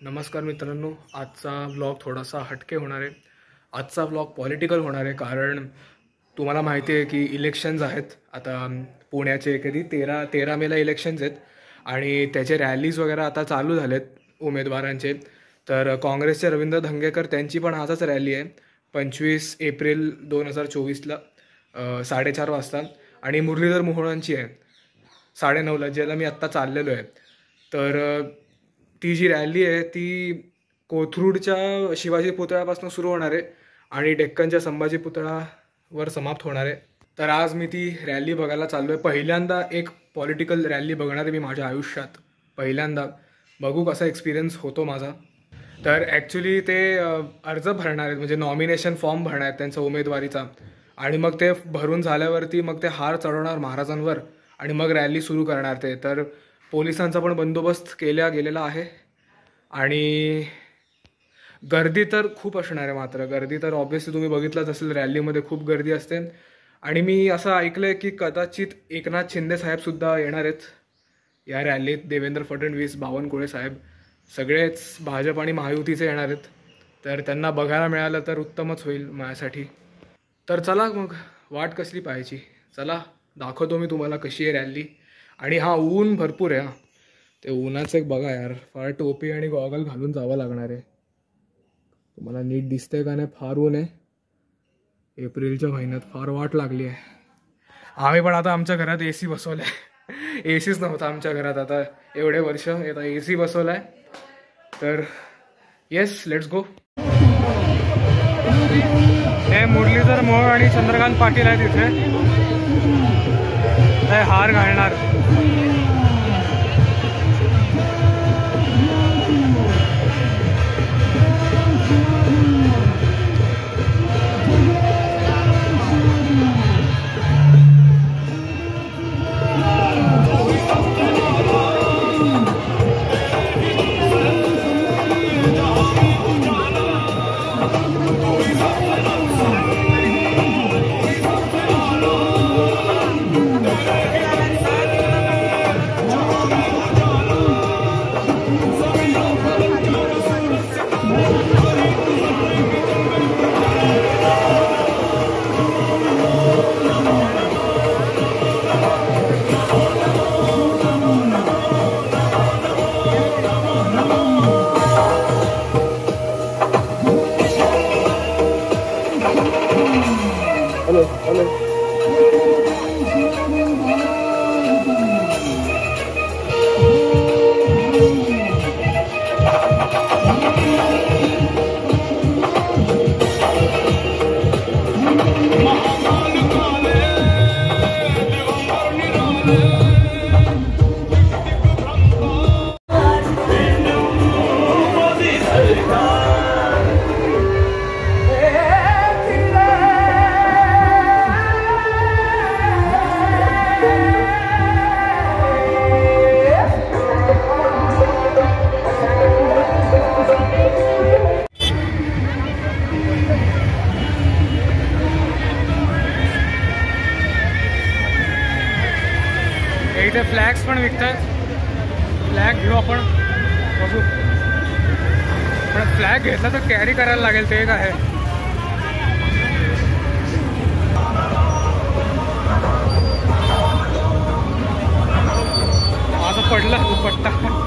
नमस्कार मित्रांनो, आजचा व्लॉग थोडासा हटके होणार आहे। आजचा व्लॉग पॉलिटिकल होणार आहे, कारण तुम्हाला माहिती आहे की इलेक्शन्स आहेत आता पुण्याचे। कधी 13 मेला इलेक्शन्स आहेत आणि त्याचे रॅलीज वगैरे आता चालू झालेत उमेदवारांचे। तर काँग्रेसचे रवींद्र धंगेकर त्यांची पण आजच रॅली आहे 25 एप्रिल 2024ला 4:30 वाजता, आणि मुरलीधर मोहोळांची आहे 9:30ला, ज्याला मी आत्ता चाललेलो आहे। तर ती जी रॅली आहे ती कोथरूडच्या शिवाजी पुतळ्यापासून सुरू होणार आहे आणि डेक्कनच्या संभाजी पुतळ्यावर समाप्त होणार आहे। तर आज मी ती रॅली बघायला चाललो आहे। पहिल्यांदा एक पॉलिटिकल रॅली बघणार आहे मी माझ्या आयुष्यात, पहिल्यांदा। बघू कसा एक्सपिरियन्स होतो माझा। तर ॲक्च्युली ते अर्ज भरणार आहेत, म्हणजे नॉमिनेशन फॉर्म भरणार आहेत त्यांचा उमेदवारीचा, आणि मग ते भरून झाल्यावरती मग ते हार चढवणार महाराजांवर आणि मग रॅली सुरू करणार ते। तर पोलिसांचा पण बंदोबस्त केला गेलेला आहे आणि गर्दी तर खूप असणार आहे। मात्र गर्दी तर ऑब्व्हियसली तुम्ही बघितलंच असेल, रॅलीमध्ये खूप गर्दी असते। आणि मी असं ऐकलं आहे की कदाचित एकनाथ शिंदे साहेबसुद्धा येणार आहेत या रॅलीत, देवेंद्र फडणवीस, बावनकुळे साहेब, सगळेच भाजप आणि महायुतीचे येणार आहेत। तर त्यांना बघायला मिळालं तर उत्तमच होईल माझ्यासाठी। तर चला मग, वाट कसली पाहायची, चला दाखवतो मी तुम्हाला कशी आहे रॅली। आणि हां, ऊन भरपूर आहे। हां, ते उन्हाचं एक बघा यार, फार टोपी आणि गॉगल घालून जावं लागणार आहे। तुम्हाला नीट दिसतंय का नाही, फार ऊन आहे एप्रिलच्या महिन्यात, फार वाट लागली आहे। आम्ही पण आता आमच्या घरात AC बसवला आहे। ACच नव्हता आमच्या घरात आता एवढे वर्ष, आता AC बसवला आहे। तर येस, लेट्स गो। हे मुरलीधर मोहोळ आणि चंद्रकांत पाटील आहेत इथे, ते हार घालणार। इथे फ्लॅग्स पण विकतात, फ्लॅग घेऊ आपण, बघू। पण फ्लॅग घेतला तर कॅरी करायला लागेल, ते काय आहे। माझं पडला दुपट्टा।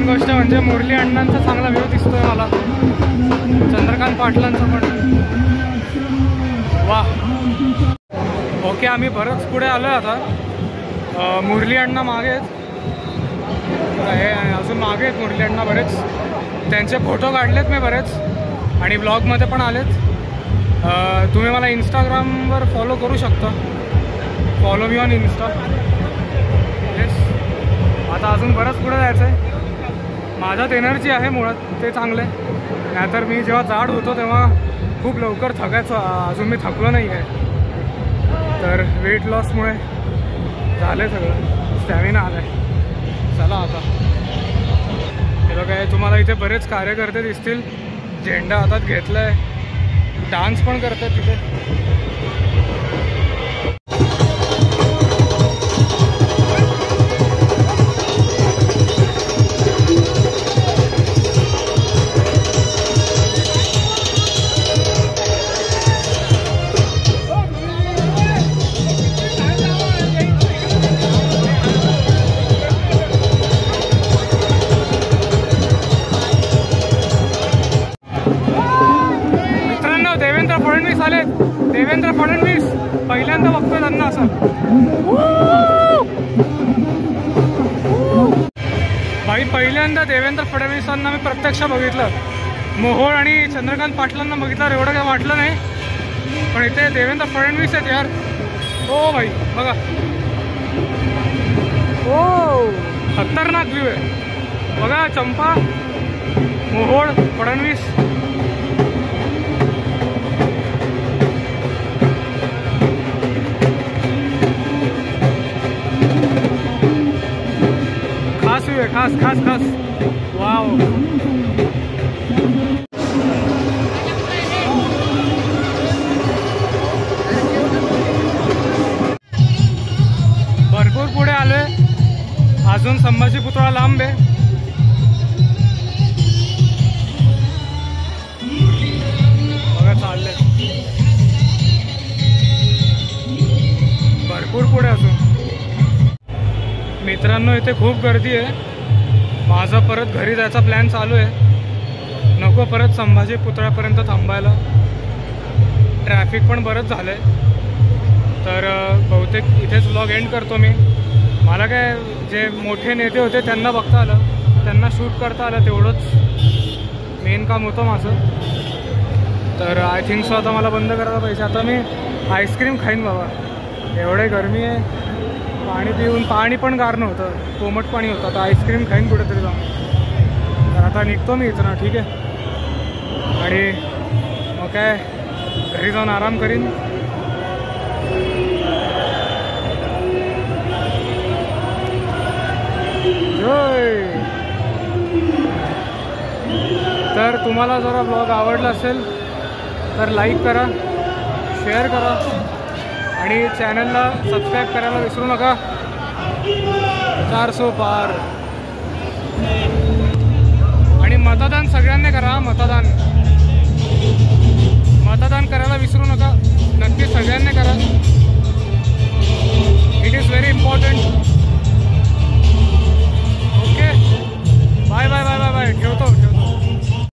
गोष्ट म्हणजे मुरली अण्णांचा चांगला व्ह्यू दिसतोय मला, चंद्रकांत पाटलांचा पण। वाह, ओके, आम्ही बरंच पुढे आलो आहे आता। मुरली अण्णा मागे आहेत, हे अजून मागे आहेत मुरली अण्णा बरेच। त्यांचे फोटो काढलेत मी बरेच आणि ब्लॉगमध्ये पण आलेत। तुम्ही मला इंस्टाग्रामवर फॉलो करू शकता, फॉलो मी ऑन इंस्टा। आता अजून बरंच पुढे जायचं आहे. माझ्यात एनर्जी आहे मुळात, ते चांगलं आहे. नाहीतर मी जेव्हा जाड होतो तेव्हा खूप लवकर थकायचो. अजून मी थकलो नाही आहे. तर वेट लॉसमुळे झालं सगळं, स्टॅमिना आला आहे. चला आता हे बघा, तुम्हाला इथे बरेच कार्यकर्ते दिसतील. झेंडा हातात घेतला आहे, डान्स पण करतात तिथे. देवेंद्र फडणवीस पहिल्यांदा बघतोय त्यांना असं. भाई पहिल्यांदा देवेंद्र फडणवीसांना मी प्रत्यक्ष बघितलं. मोहोळ आणि चंद्रकांत पाटलांना बघितलं, एवढं काय वाटलं नाही. पण इथे देवेंद्र फडणवीस आहेत यार. हो भाई बघा, हो खतरनाक व्ह्यू आहे बघा. चंपा, मोहोळ, फडणवीस. खास खास खास. वाव, भरपूर पुढे आलोय. अजून संभाजी पुतळा लांब आहे. बघा चाललंय भरपूर पुढे. अजून मित्रांनो इथे खूप गर्दी आहे. माझा परत घरी जायचा प्लॅन चालू आहे. नको परत संभाजी पुतळ्यापर्यंत थांबायला. ट्रॅफिक पण बरंच झालं आहे. तर बहुतेक इथेच व्लॉग एंड करतो मी. मला काय जे मोठे नेते होते त्यांना बघता आलं, त्यांना शूट करता आलं, तेवढंच मेन काम होतं माझं. तर आय थिंक सो आता मला बंद करायला पाहिजे. आता मी आईस्क्रीम खाईन बाबा. एवढे गरमी आहे. पाणी पिऊन, पाणी पण गार नव्हतं, कोमट पाणी होतं. आता आईस्क्रीम खाईन कुठेतरी जाऊन. तर आता निघतो मी इथं ना, ठीक आहे. आणि मग काय घरी जाऊन आराम करीन. जय. तर तुम्हाला जरा ब्लॉग आवडला असेल तर लाईक करा, शेअर करा आणि चॅनलला सबस्क्राईब करायला विसरू नका. 400 पार. आणि मतदान सगळ्यांनी करा. मतदान करायला विसरू नका. नक्की सगळ्यांनी करा. It is very important.